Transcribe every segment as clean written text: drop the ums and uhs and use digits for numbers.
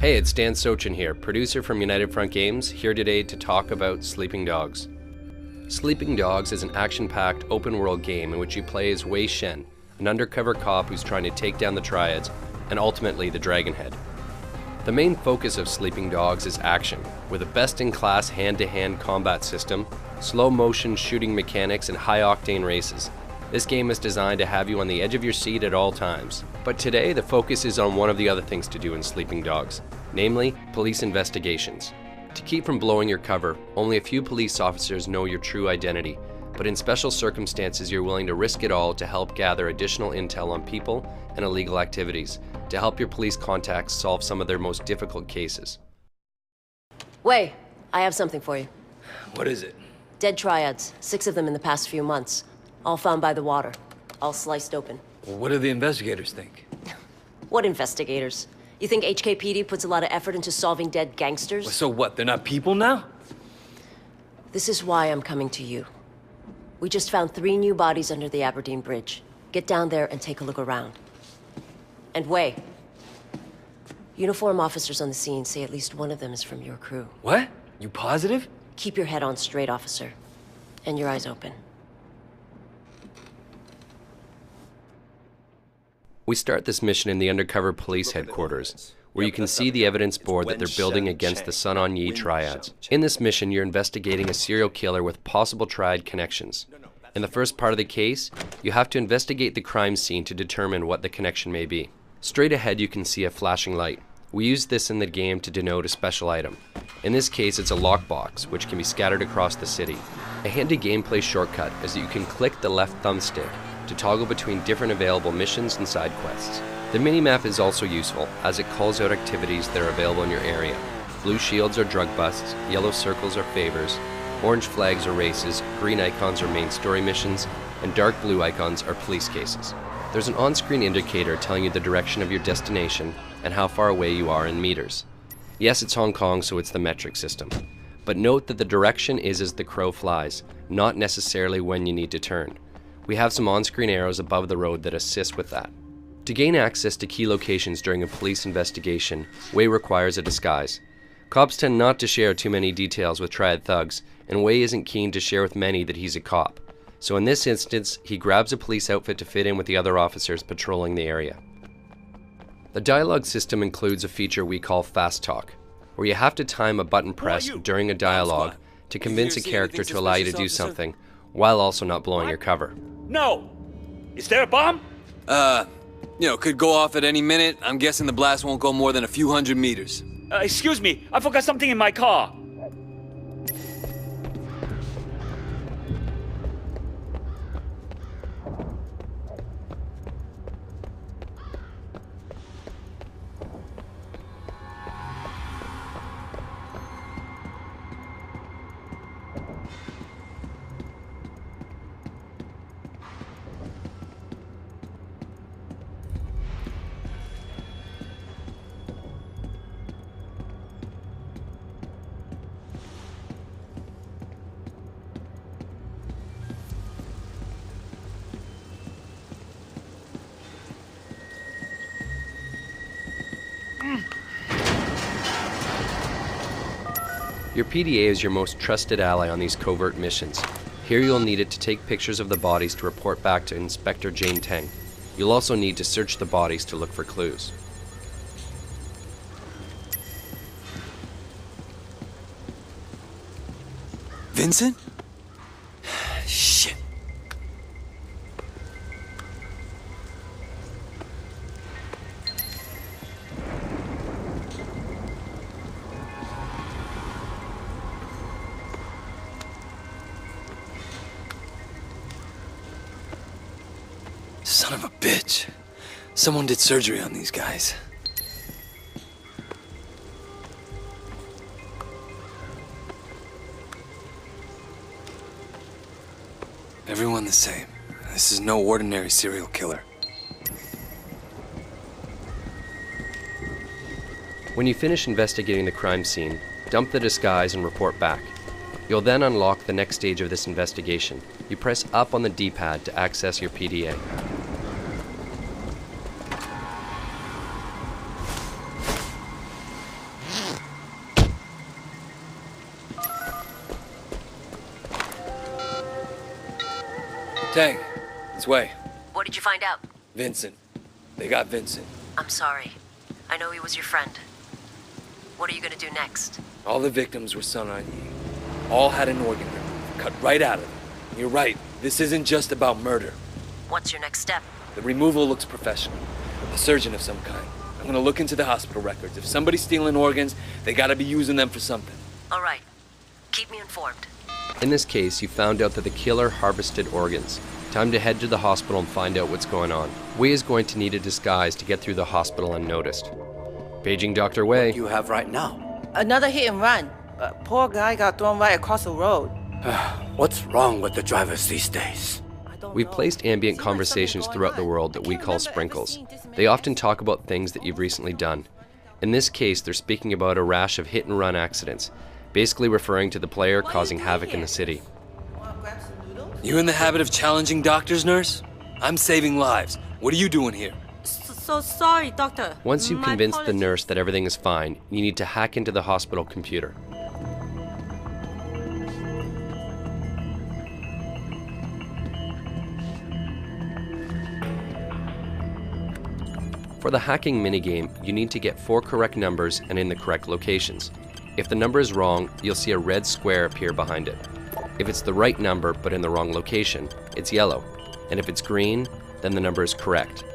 Hey, it's Dan Sochin here, producer from United Front Games, here today to talk about Sleeping Dogs. Sleeping Dogs is an action-packed open-world game in which you play as Wei Shen, an undercover cop who's trying to take down the Triads and ultimately the Dragonhead. The main focus of Sleeping Dogs is action, with a best-in-class hand-to-hand combat system, slow-motion shooting mechanics, and high-octane races. This game is designed to have you on the edge of your seat at all times. But today, the focus is on one of the other things to do in Sleeping Dogs, namely police investigations. To keep from blowing your cover, only a few police officers know your true identity, but in special circumstances you're willing to risk it all to help gather additional intel on people and illegal activities, to help your police contacts solve some of their most difficult cases. Wei, I have something for you. What is it? Dead Triads, 6 of them in the past few months. All found by the water, all sliced open. Well, what do the investigators think? What investigators? You think HKPD puts a lot of effort into solving dead gangsters? Well, so what, they're not people now? This is why I'm coming to you. We just found 3 new bodies under the Aberdeen Bridge. Get down there and take a look around. And Wei, uniform officers on the scene say at least one of them is from your crew. What? You positive? Keep your head on straight, officer. And your eyes open. We start this mission in the undercover police headquarters, where you can see the evidence board that they're building against the Sun On Yee Triads. In this mission, you're investigating a serial killer with possible Triad connections. In the first part of the case, you have to investigate the crime scene to determine what the connection may be. Straight ahead, you can see a flashing light. We use this in the game to denote a special item. In this case, it's a lockbox, which can be scattered across the city. A handy gameplay shortcut is that you can click the left thumbstick to toggle between different available missions and side quests. The minimap is also useful, as it calls out activities that are available in your area. Blue shields are drug busts, yellow circles are favors, orange flags are races, green icons are main story missions, and dark blue icons are police cases. There's an on-screen indicator telling you the direction of your destination and how far away you are in meters. Yes, it's Hong Kong, so it's the metric system. But note that the direction is as the crow flies, not necessarily when you need to turn. We have some on-screen arrows above the road that assist with that. To gain access to key locations during a police investigation, Wei requires a disguise. Cops tend not to share too many details with Triad thugs, and Wei isn't keen to share with many that he's a cop. So in this instance, he grabs a police outfit to fit in with the other officers patrolling the area. The dialogue system includes a feature we call Fast Talk, where you have to time a button press during a dialogue to convince a character to allow you to do something, while also not blowing your cover. No! Is there a bomb? Could go off at any minute. I'm guessing the blast won't go more than a few hundred meters. Excuse me, I forgot something in my car. Your PDA is your most trusted ally on these covert missions. Here you'll need it to take pictures of the bodies to report back to Inspector Jane Teng. You'll also need to search the bodies to look for clues. Vincent? Shit. Son of a bitch. Someone did surgery on these guys. Everyone the same. This is no ordinary serial killer. When you finish investigating the crime scene, dump the disguise and report back. You'll then unlock the next stage of this investigation. You press up on the D-pad to access your PDA. Tang, it's Wei. What did you find out? Vincent. They got Vincent. I'm sorry. I know he was your friend. What are you gonna do next? All the victims were Sun On Yee. All had an organ removed, cut right out of them. You're right, this isn't just about murder. What's your next step? The removal looks professional. A surgeon of some kind. I'm gonna look into the hospital records. If somebody's stealing organs, they gotta be using them for something. All right. Keep me informed. In this case, you found out that the killer harvested organs. Time to head to the hospital and find out what's going on. Wei is going to need a disguise to get through the hospital unnoticed. Paging Dr. Wei. You have right now. Another hit and run. Poor guy got thrown right across the road. What's wrong with the drivers these days? We've placed ambient conversations throughout the world that we call sprinkles. They often talk about things that you've recently done. In this case, they're speaking about a rash of hit-and-run accidents, basically referring to the player causing havoc in the city. You in the habit of challenging doctors, nurse? I'm saving lives. What are you doing here? So sorry, doctor. Once you've My convinced the apologies. nurse that everything is fine, you need to hack into the hospital computer. For the hacking minigame, you need to get 4 correct numbers and in the correct locations. If the number is wrong, you'll see a red square appear behind it. If it's the right number but in the wrong location, it's yellow. And if it's green, then the number is correct.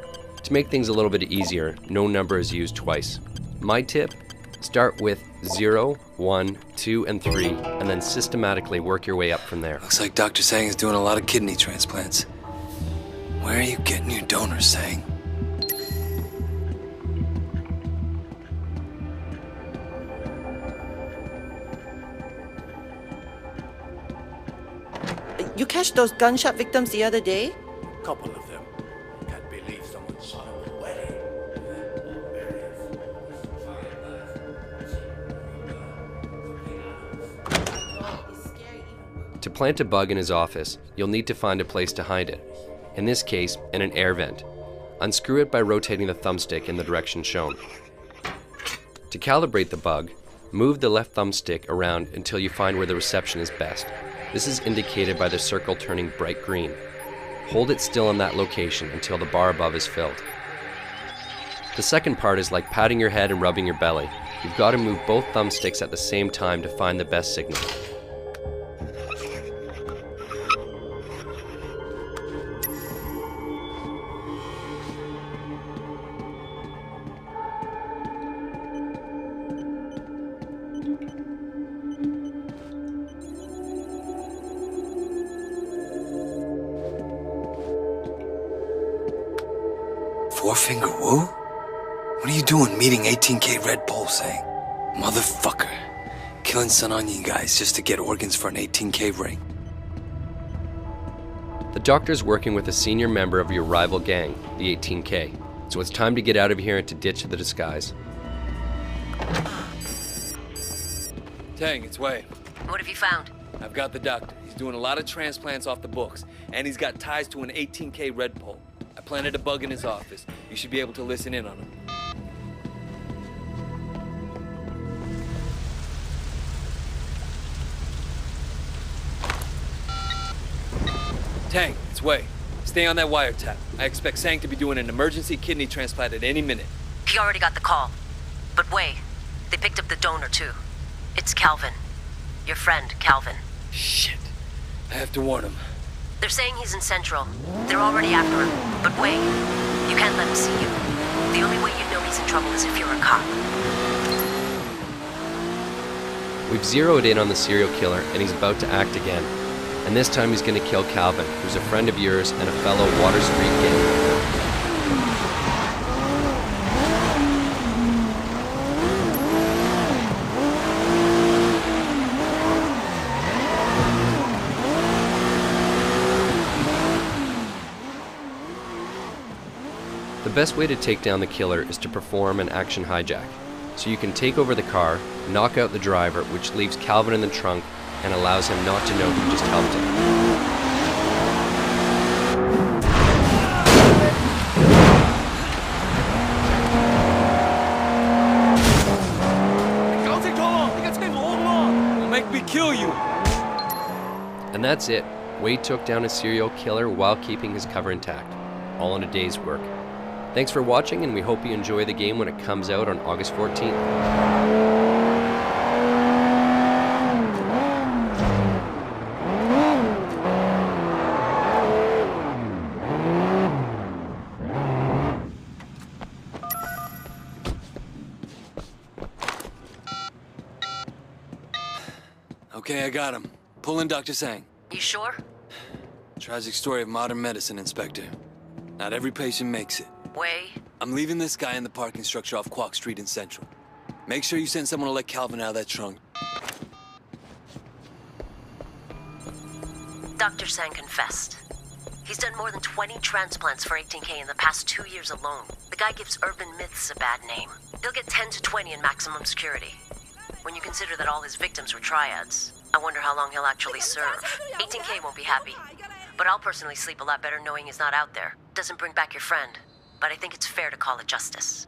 To make things a little bit easier, no number is used twice. My tip, start with 0, 1, 2, and 3, and then systematically work your way up from there. Looks like Dr. Sang is doing a lot of kidney transplants. Where are you getting your donors, Sang? You catch those gunshot victims the other day? Couple of them. Can't believe someone shot them away. To plant a bug in his office, you'll need to find a place to hide it. In this case, in an air vent. Unscrew it by rotating the thumbstick in the direction shown. To calibrate the bug, move the left thumbstick around until you find where the reception is best. This is indicated by the circle turning bright green. Hold it still in that location until the bar above is filled. The second part is like patting your head and rubbing your belly. You've got to move both thumbsticks at the same time to find the best signal. Four-finger Wu? What are you doing meeting 18K Red Bull, Sang? Motherfucker. Killing Sun On Yee guys just to get organs for an 18K ring. The doctor's working with a senior member of your rival gang, the 18K, so it's time to get out of here and to ditch the disguise. Tang, it's Wei. What have you found? I've got the doctor. He's doing a lot of transplants off the books, and he's got ties to an 18K Red Bull. I planted a bug in his office. You should be able to listen in on him. Tang, it's Wei. Stay on that wiretap. I expect Sang to be doing an emergency kidney transplant at any minute. He already got the call. But wait, they picked up the donor too. It's Calvin. Your friend, Calvin. Shit. I have to warn him. They're saying he's in Central. They're already after him. But wait, you can't let him see you. The only way you know he's in trouble is if you're a cop. We've zeroed in on the serial killer and he's about to act again. And this time he's going to kill Calvin, who's a friend of yours and a fellow Water Street gang member. The best way to take down the killer is to perform an action hijack. So you can take over the car, knock out the driver, which leaves Calvin in the trunk and allows him not to know who just helped him. Don't make me kill you! And that's it. Wade took down a serial killer while keeping his cover intact, all in a day's work. Thanks for watching, and we hope you enjoy the game when it comes out on August 14th. Okay, I got him. Pull in Dr. Sang. You sure? Tragic story of modern medicine, Inspector. Not every patient makes it. Wei? I'm leaving this guy in the parking structure off Quock Street in Central. Make sure you send someone to let Calvin out of that trunk. Dr. Sang confessed. He's done more than 20 transplants for 18K in the past 2 years alone. The guy gives urban myths a bad name. He'll get 10 to 20 in maximum security. When you consider that all his victims were triads, I wonder how long he'll actually serve. 18K won't be happy. But I'll personally sleep a lot better knowing he's not out there. Doesn't bring back your friend. But I think it's fair to call it justice.